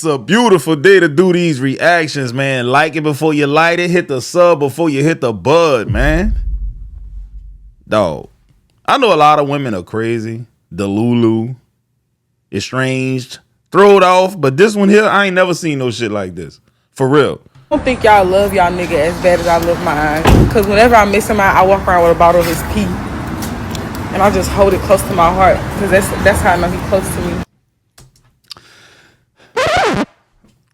It's a beautiful day to do these reactions, man. Like it before you light it. Hit the sub before you hit the bud, man. Dog. I know a lot of women are crazy, delulu, estranged, throwed off, but this one here, I ain't never seen no shit like this. For real. I don't think y'all love y'all nigga as bad as I love mine. Because whenever I miss him out, I walk around with a bottle of his pee. And I just hold it close to my heart. Because that's how I know he's close to me.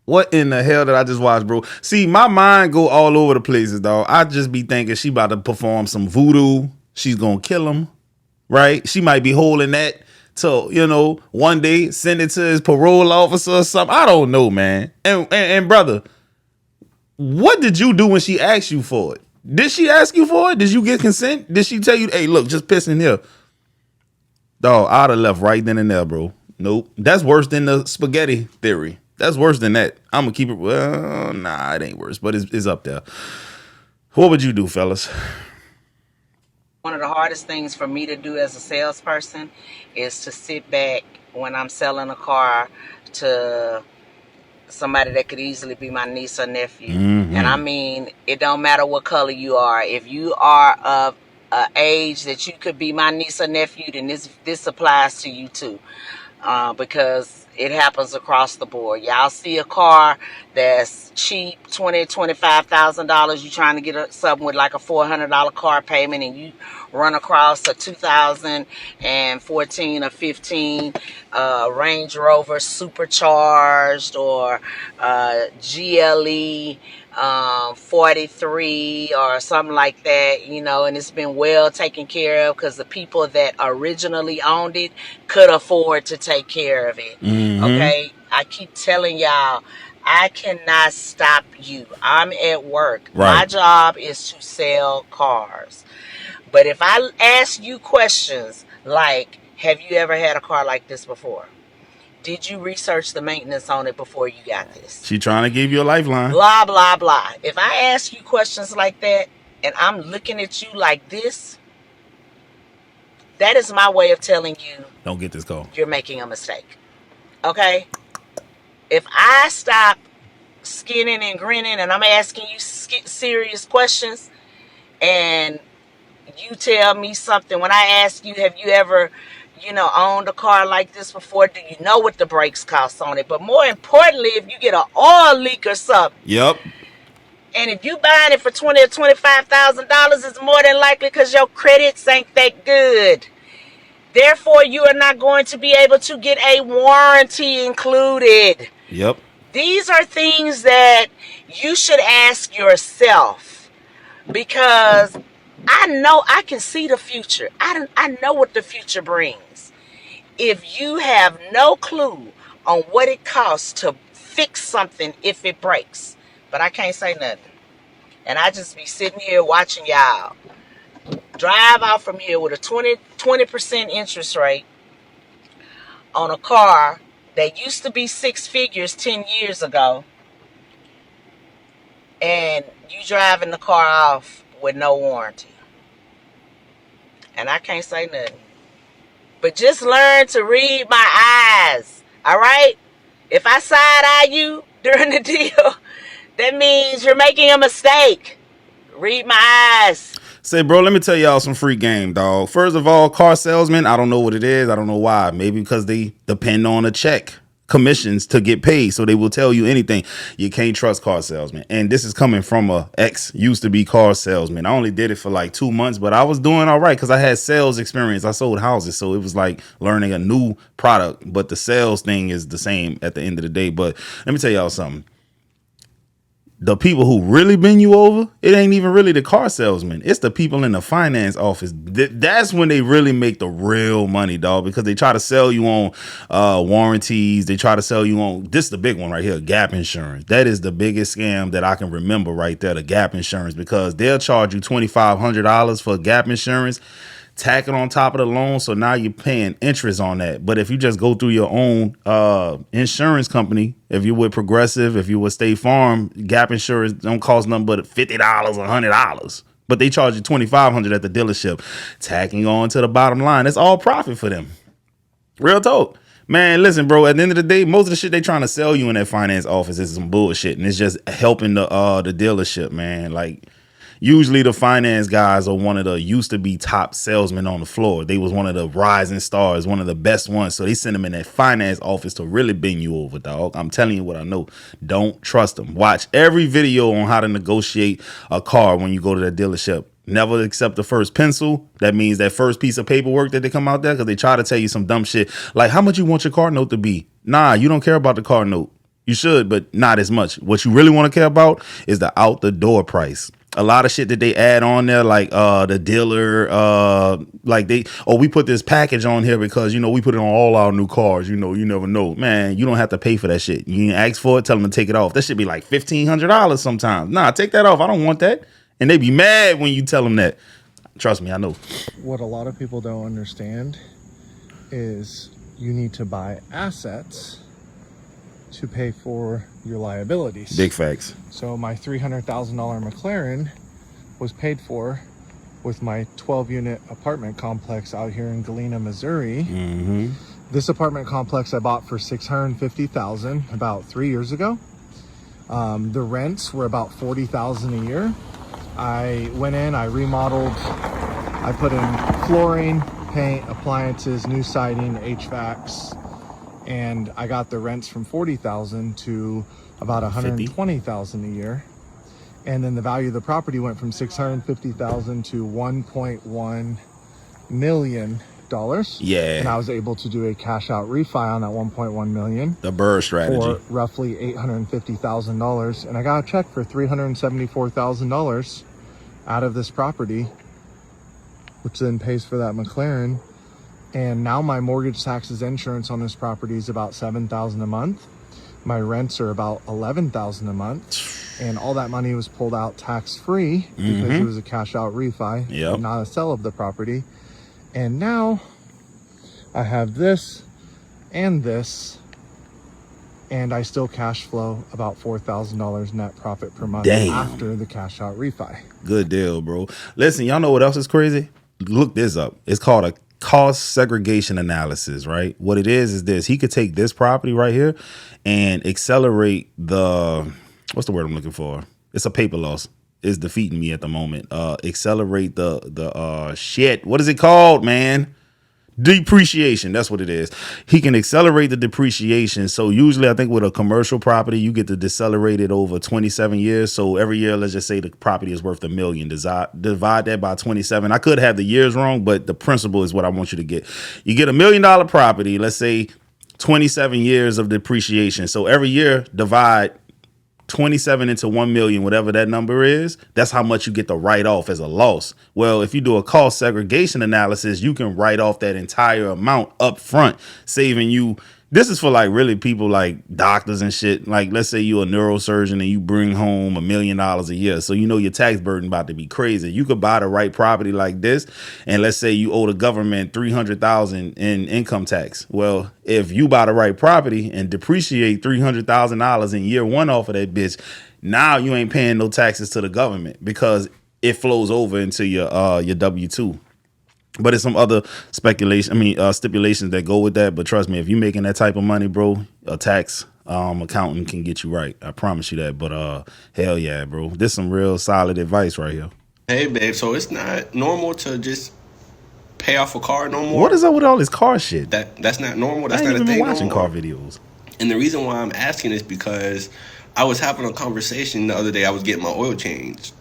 What in the hell did I just watch, bro? See, my mind go all over the places, dog. I just be thinking she about to perform some voodoo. She's gonna kill him, right? She might be holding that till, one day send it to his parole officer or something. I don't know, man. And brother, what did you do when she asked you for it? Did she ask you for it? Did you get consent? Did she tell you, hey, look, just piss in here? Dog, I'd have left right then and there, bro. Nope. That's worse than the spaghetti theory. That's worse than that. I'm going to keep it. Well, nah, it ain't worse, but it's up there. What would you do, fellas? One of the hardest things for me to do as a salesperson is to sit back when I'm selling a car to somebody that could easily be my niece or nephew. Mm-hmm. And I mean, it don't matter what color you are. If you are of an age that you could be my niece or nephew, then this applies to you too. Because it happens across the board. Y'all see a car that's cheap, $25,000. You trying to get something with like a $400 car payment, and you run across a 2014 or 15 Range Rover Supercharged or GLE 43 or something like that, and it's been well taken care of because the people that originally owned it could afford to take care of it. Mm-hmm. Okay, I keep telling y'all, I cannot stop you. I'm at work. Right. My job is to sell cars. But if I ask you questions like, have you ever had a car like this before? Did you research the maintenance on it before you got this? She trying to give you a lifeline. Blah, blah, blah. If I ask you questions like that and I'm looking at you like this, that is my way of telling you, don't get this call. You're making a mistake. Okay? If I stop skinning and grinning and I'm asking you serious questions and you tell me something, when I ask you, have you ever owned a car like this before? Do you know what the brakes cost on it? But more importantly, if you get an oil leak or something. Yep. And if you buying it for $20,000 or $25,000, it's more than likely because your credits ain't that good. Therefore, you are not going to be able to get a warranty included. Yep. These are things that you should ask yourself, because I know I can see the future. I know what the future brings. If you have no clue on what it costs to fix something if it breaks, but I can't say nothing. And I just be sitting here watching y'all drive out from here with a 20% interest rate on a car that used to be six figures 10 years ago, and you driving the car off with no warranty. And I can't say nothing. But just learn to read my eyes. All right? If I side eye you during the deal, that means you're making a mistake. Read my eyes. Say, bro, let me tell y'all some free game, dog. First of all, car salesmen, I don't know what it is. I don't know why. Maybe because they depend on a check, commissions to get paid, so they will tell you anything. You can't trust car salesmen. And this is coming from a ex used to be car salesman. I only did it for like 2 months, but I was doing all right because I had sales experience. I sold houses, so it was like learning a new product. But the sales thing is the same at the end of the day. But let me tell y'all something. The people who really bend you over, it ain't even really the car salesman. It's the people in the finance office. That's when they really make the real money, dog, because they try to sell you on warranties. They try to sell you on, this is the big one right here, gap insurance. That is the biggest scam that I can remember right there, the gap insurance, because they'll charge you $2,500 for gap insurance, tack it on top of the loan, so now you're paying interest on that. But if you just go through your own insurance company, if you're with Progressive, if you're with State Farm, gap insurance don't cost nothing but $50 or $100. But they charge you $2,500 at the dealership, tacking on to the bottom line. It's all profit for them. Real talk. Man, listen, bro. At the end of the day, most of the shit they trying to sell you in that finance office is some bullshit, and it's just helping the dealership, man. Like, usually the finance guys are one of the used to be top salesmen on the floor. They was one of the rising stars, one of the best ones. So they send them in that finance office to really bend you over, dog. I'm telling you what I know. Don't trust them. Watch every video on how to negotiate a car when you go to that dealership. Never accept the first pencil. That means that first piece of paperwork that they come out there, because they try to tell you some dumb shit like how much you want your car note to be. Nah, you don't care about the car note. You should, but not as much. What you really want to care about is the out the door price. A lot of shit that they add on there, like the dealer, like we put this package on here because, you know, we put it on all our new cars. You know, you never know. Man, you don't have to pay for that shit. You ask for it, tell them to take it off. That should be like $1,500 sometimes. Nah, take that off. I don't want that. And they be mad when you tell them that. Trust me, I know. What a lot of people don't understand is you need to buy assets to pay for your liabilities. Big facts. So my $300,000 McLaren was paid for with my 12-unit apartment complex out here in Galena, Missouri. Mm-hmm. This apartment complex I bought for $650,000 about 3 years ago. The rents were about $40,000 a year. I went in, I remodeled, I put in flooring, paint, appliances, new siding, HVACs, and I got the rents from $40,000 to about $120,000 a year. And then the value of the property went from $650,000 to $1.1 million. Yeah. And I was able to do a cash out refi on that $1.1 million. The Burr strategy. For roughly $850,000. And I got a check for $374,000 out of this property, which then pays for that McLaren. And now my mortgage, taxes, insurance on this property is about $7,000 a month. My rents are about $11,000 a month. And all that money was pulled out tax-free because it was a cash out refi, not a sale of the property. And now I have this and this, and I still cash flow about $4,000 net profit per month after the cash out refi. Good deal, bro. Listen, y'all know what else is crazy? Look this up. It's called a cost segregation analysis, right? What it is this. He could take this property right here and accelerate what's the word I'm looking for? It's a paper loss. It's defeating me at the moment. Accelerate the shit. What is it called, man? Depreciation. That's what it is. He can accelerate the depreciation. So usually I think with a commercial property, you get to decelerate it over 27 years. So every year, let's just say the property is worth $1 million. Divide that by 27. I could have the years wrong, but the principle is what I want you to get. You get $1 million property, let's say 27 years of depreciation. So every year, divide 27 into 1 million, whatever that number is, that's how much you get to write off as a loss. Well, if you do a cost segregation analysis, you can write off that entire amount up front, saving you. This is for like really people like doctors and shit. Like, let's say you're a neurosurgeon and you bring home $1 million a year. So, you know, your tax burden about to be crazy. You could buy the right property like this. And let's say you owe the government $300,000 in income tax. Well, if you buy the right property and depreciate $300,000 in year one off of that bitch, now you ain't paying no taxes to the government because it flows over into your W-2. But it's some other stipulations that go with that. But trust me, if you're making that type of money, bro, a tax accountant can get you right. I promise you that. But hell yeah, bro. This is some real solid advice right here. Hey, babe, so it's not normal to just pay off a car no more? What is up with all this car shit? That's not normal? That's I ain't not a even thing been watching no car more? videos. And the reason why I'm asking is because I was having a conversation the other day. I was getting my oil changed.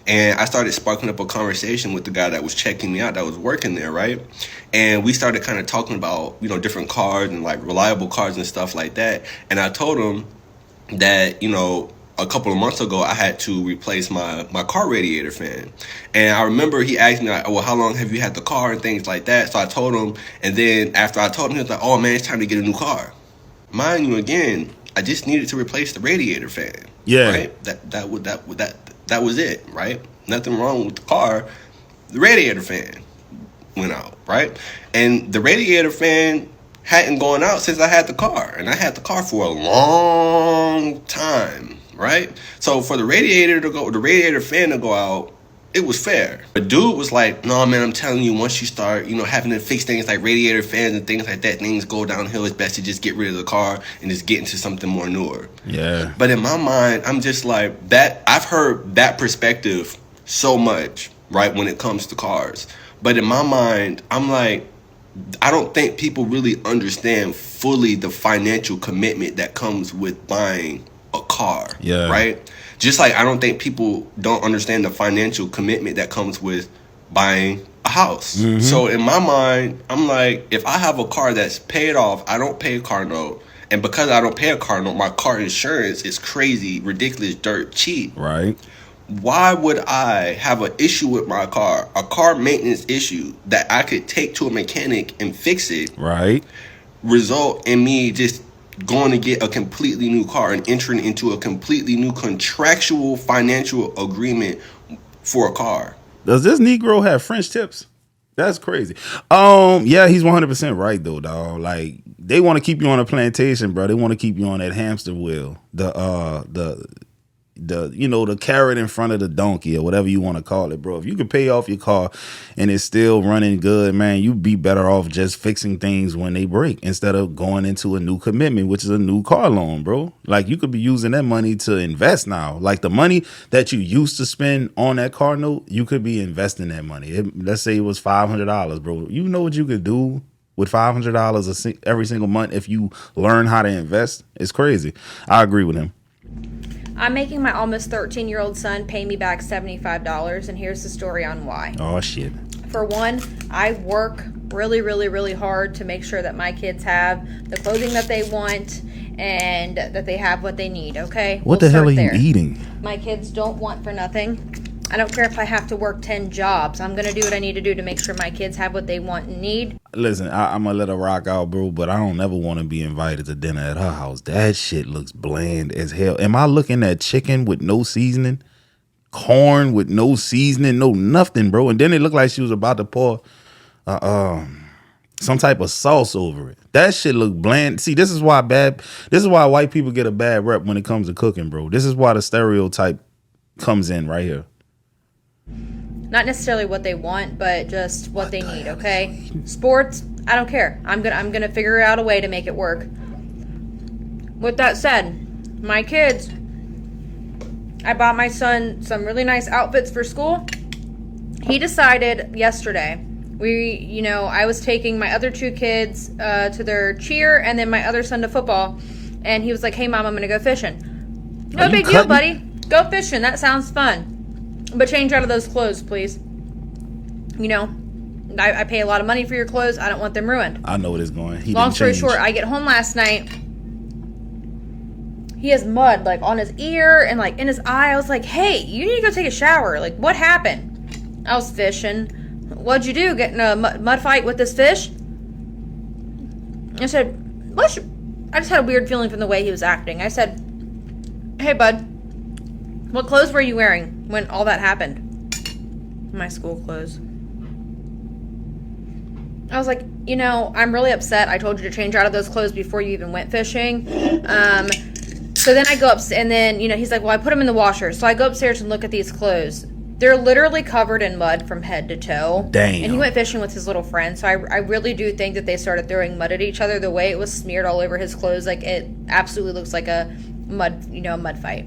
And I started sparking up a conversation with the guy that was checking me out, that was working there, right? And we started kind of talking about, you know, different cars and like reliable cars and stuff like that. And I told him that, you know, a couple of months ago, I had to replace my car radiator fan. And I remember he asked me, like, well, how long have you had the car and things like that? So I told him, and then after I told him, he was like, oh man, it's time to get a new car. Mind you, again, I just needed to replace the radiator fan. Yeah. Right? That was it, right? Nothing wrong with the car. The radiator fan went out, right? And the radiator fan hadn't gone out since I had the car. And I had the car for a long time, right? So for the radiator fan to go out it was fair. But dude was like, no, man, I'm telling you, once you start, having to fix things like radiator fans and things like that, things go downhill. It's best to just get rid of the car and just get into something more newer. Yeah. But in my mind, I'm just like, that I've heard that perspective so much, right, when it comes to cars. But in my mind, I'm like, I don't think people really understand fully the financial commitment that comes with buying a car. Yeah. Right? Just like I don't think people don't understand the financial commitment that comes with buying a house. Mm-hmm. So in my mind, I'm like, if I have a car that's paid off, I don't pay a car note. And because I don't pay a car note, my car insurance is crazy, ridiculous, dirt cheap. Right. Why would I have an issue with my car, a car maintenance issue that I could take to a mechanic and fix it, Right. result in me just going to get a completely new car and entering into a completely new contractual financial agreement for a car? Does this Negro have French tips? That's crazy. Yeah, he's 100% right though, dog. Like they want to keep you on a plantation, bro. They want to keep you on that hamster wheel. The carrot in front of the donkey or whatever you want to call it, bro. If you can pay off your car and it's still running good, man, you'd be better off just fixing things when they break instead of going into a new commitment, which is a new car loan, bro. Like you could be using that money to invest now. Like the money that you used to spend on that car note, you could be investing that money. Let's say it was $500, bro. You know what you could do with $500 every single month if you learn how to invest? It's crazy. I agree with him. I'm making my almost 13-year-old son pay me back $75, and here's the story on why. Oh, shit. For one, I work really, really, really hard to make sure that my kids have the clothing that they want and that they have what they need, okay? What the hell are you eating? My kids don't want for nothing. I don't care if I have to work 10 jobs. I'm going to do what I need to do to make sure my kids have what they want and need. Listen, I'm going to let her rock out, bro, but I don't ever want to be invited to dinner at her house. That shit looks bland as hell. Am I looking at chicken with no seasoning? Corn with no seasoning? No nothing, bro. And then it looked like she was about to pour some type of sauce over it. That shit look bland. See, this is why white people get a bad rep when it comes to cooking, bro. This is why the stereotype comes in right here. Not necessarily what they want, but just what they need, okay? Sports, I don't care. I'm gonna figure out a way to make it work. With that said, my kids, I bought my son some really nice outfits for school. He decided yesterday, I was taking my other two kids to their cheer and then my other son to football, and he was like, hey mom, I'm gonna go fishing. No big deal, buddy. Go fishing, that sounds fun. But change out of those clothes, please. I pay a lot of money for your clothes. I don't want them ruined. I know what it's going. Long story short, I get home last night. He has mud, like, on his ear and, like, in his eye. I was like, hey, you need to go take a shower. Like, what happened? I was fishing. What'd you do? Get in a mud fight with this fish? I said, I just had a weird feeling from the way he was acting. I said, hey, bud. What clothes were you wearing when all that happened? My school clothes. I was like, I'm really upset. I told you to change out of those clothes before you even went fishing. So then I go up, and then, he's like, well, I put them in the washer. So I go upstairs and look at these clothes. They're literally covered in mud from head to toe. Damn. And he went fishing with his little friend. So I really do think that they started throwing mud at each other. The way it was smeared all over his clothes, like, it absolutely looks like a mud fight.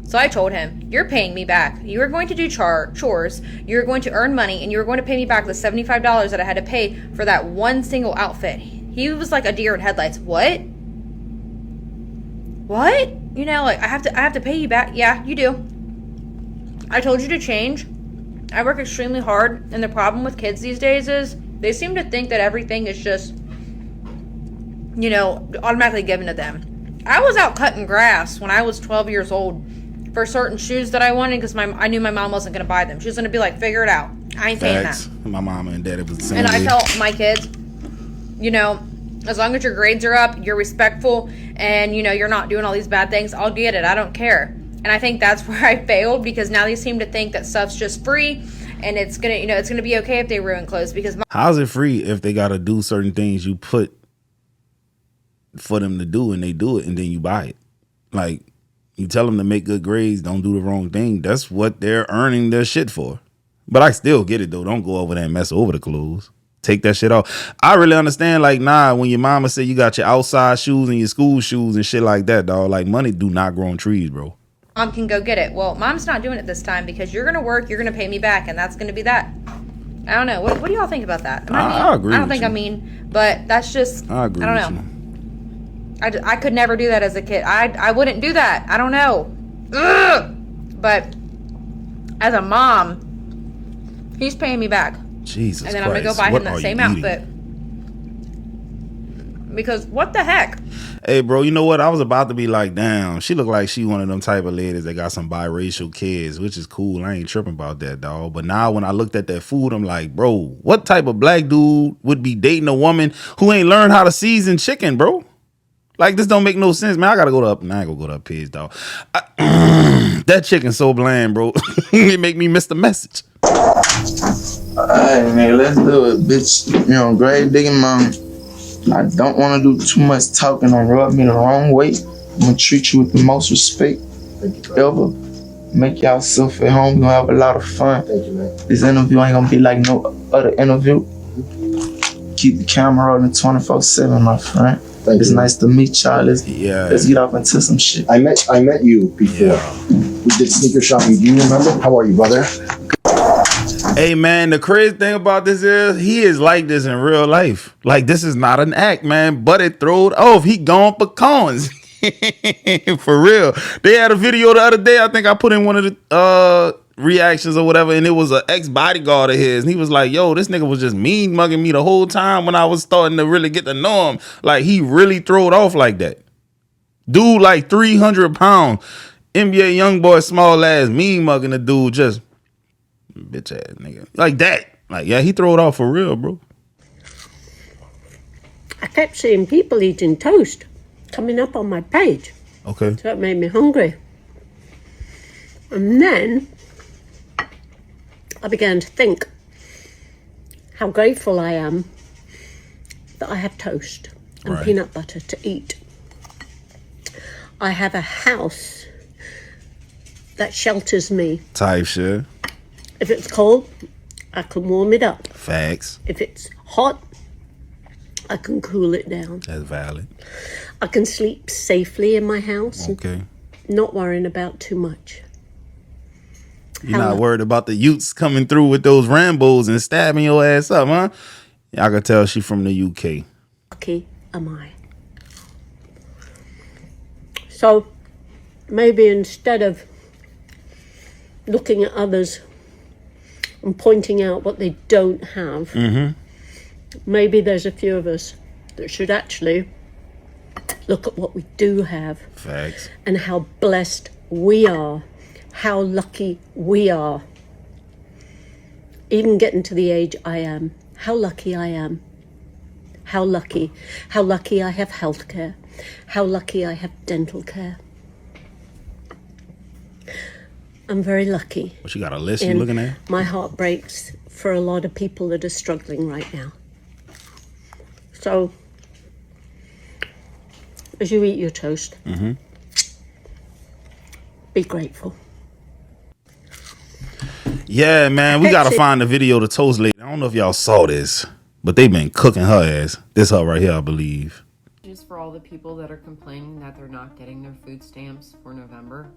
So I told him, you're paying me back. You are going to do chores. You're going to earn money, and you're going to pay me back the $75 that I had to pay for that one single outfit. He was like a deer in headlights. What? What? I have to pay you back. Yeah, you do. I told you to change. I work extremely hard, and the problem with kids these days is they seem to think that everything is just, automatically given to them. I was out cutting grass when I was 12 years old for certain shoes that I wanted because I knew my mom wasn't going to buy them. She was going to be like, figure it out. I ain't paying that. My mama and daddy was the same. And I tell my kids, as long as your grades are up, you're respectful, and, you're not doing all these bad things, I'll get it. I don't care. And I think that's where I failed because now they seem to think that stuff's just free and it's going to, it's going to be okay if they ruin clothes because how's it free if they got to do certain things you put for them to do and they do it and then you buy it? Like, you tell them to make good grades, don't do the wrong thing. That's what they're earning their shit for. But I still get it though. Don't go over there and mess over the clothes. Take that shit off. I really understand. Like, nah, when your mama say you got your outside shoes and your school shoes and shit like that, dog. Like, money do not grow on trees, bro. Mom can go get it. Well, mom's not doing it this time because you're gonna work, you're gonna pay me back, and that's gonna be that. I don't know. What do y'all think about that? I agree. I don't think I mean, but that's just. I agree. I don't know. I could never do that as a kid. I wouldn't do that. I don't know. Ugh! But as a mom, he's paying me back. Jesus And then Christ. I'm going to go buy him that same outfit. Because what the heck? Hey, bro, you know what? I was about to be like, damn, she look like she one of them type of ladies that got some biracial kids, which is cool. I ain't tripping about that, dog. But now when I looked at that food, I'm like, bro, what type of black dude would be dating a woman who ain't learned how to season chicken, bro? Like, this don't make no sense, man. I gotta go to up. Nah, I ain't gonna go to up Page, dog. That chicken's so bland, bro. It make me miss the message. Alright, man, let's do it, bitch. You know, grave digging mom. I don't want to do too much talking or rub me the wrong way. I'm gonna treat you with the most respect ever. Make y'all self at home. We're gonna have a lot of fun. This interview ain't gonna be like no other interview. Keep the camera rolling 24/7, my friend. It's nice to meet y'all. Let's get off into some shit. I met you before. Yeah. We did sneaker shopping. Do you remember? How are you, brother? Hey, man, the crazy thing about this is he is like this in real life. Like, this is not an act, man. But it throwed off. He gone for cons. For real. They had a video the other day. I think I put in one of the reactions or whatever, and it was an ex-bodyguard of his. And he was like, yo, this nigga was just mean mugging me the whole time when I was starting to really get to know him. Like, he really throwed off like that. Dude, like 300 pounds. NBA YoungBoy, small ass, mean mugging the dude, just bitch ass nigga. Like that. Like, yeah, he throw it off for real, bro. I kept seeing people eating toast coming up on my page. Okay. So it made me hungry. And then I began to think how grateful I am that I have toast and peanut butter to eat. I have a house that shelters me. Type shit. If it's cold, I can warm it up. Facts. If it's hot, I can cool it down. That's valid. I can sleep safely in my house. Okay. Not worrying about too much. You're not worried about the Utes coming through with those Rambos and stabbing your ass up, huh? Yeah, I can tell she from the UK. Lucky am I. So maybe instead of looking at others and pointing out what they don't have, maybe there's a few of us that should actually look at what we do have. Facts. And how blessed we are, how lucky we are. Even getting to the age I am, how lucky I am. How lucky I have healthcare, how lucky I have dental care. I'm very lucky. What, you got a list you looking at? My heart breaks for a lot of people that are struggling right now. So, as you eat your toast, be grateful. Yeah, man, we gotta find the video of the toast lady. I don't know if y'all saw this, but they been cooking her ass. This her right here, I believe. Just for all the people that are complaining that they're not getting their food stamps for November,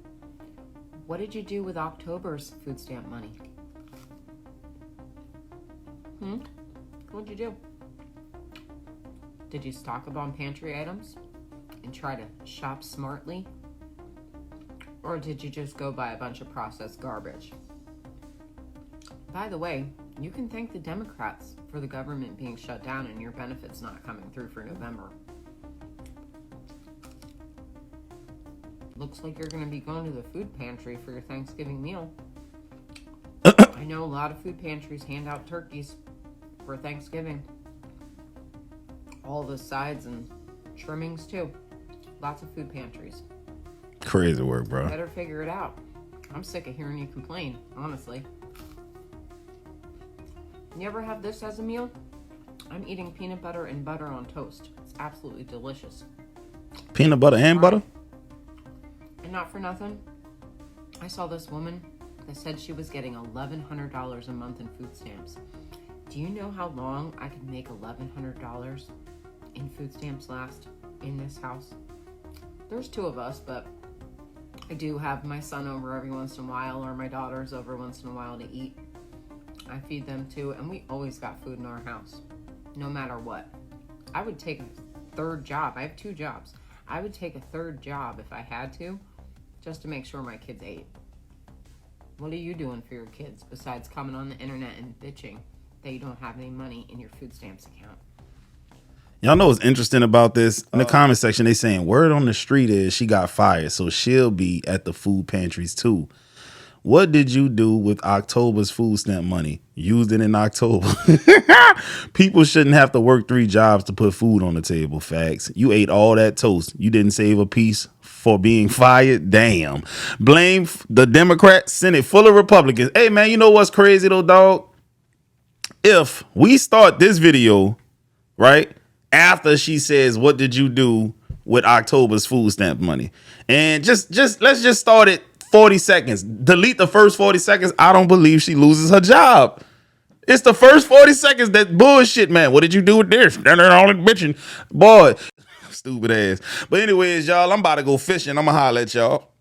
what did you do with October's food stamp money? What'd you do? Did you stock up on pantry items and try to shop smartly? Or did you just go buy a bunch of processed garbage? By the way, you can thank the Democrats for the government being shut down and your benefits not coming through for November. Looks like you're going to be going to the food pantry for your Thanksgiving meal. I know a lot of food pantries hand out turkeys for Thanksgiving. All the sides and trimmings too. Lots of food pantries. Crazy work, bro. Better figure it out. I'm sick of hearing you complain, honestly. You ever have this as a meal? I'm eating peanut butter and butter on toast. It's absolutely delicious. Peanut butter and butter? And not for nothing, I saw this woman that said she was getting $1,100 a month in food stamps. Do you know how long I could make $1,100 in food stamps last in this house? There's two of us, but I do have my son over every once in a while, or my daughters over once in a while to eat. I feed them too, and we always got food in our house, no matter what. I would take a third job. I have 2 jobs. I would take a third job if I had to, just to make sure my kids ate. What are you doing for your kids besides coming on the internet and bitching that you don't have any money in your food stamps account? Y'all know what's interesting about this? In the comment section, they saying word on the street is she got fired, so she'll be at the food pantries too. What did you do with October's food stamp money? Used it in October. People shouldn't have to work 3 jobs to put food on the table. Facts. You ate all that toast. You didn't save a piece for being fired. Damn. Blame the Democrat Senate full of Republicans. Hey, man, you know what's crazy though, dog? If we start this video, right, after she says, what did you do with October's food stamp money? And just let's just start it 40 seconds. Delete the first 40 seconds. I don't believe she loses her job. It's the first 40 seconds that bullshit, man. What did you do with this? They're all in bitching. Boy, stupid ass. But anyways, y'all, I'm about to go fishing. I'm going to holler at y'all.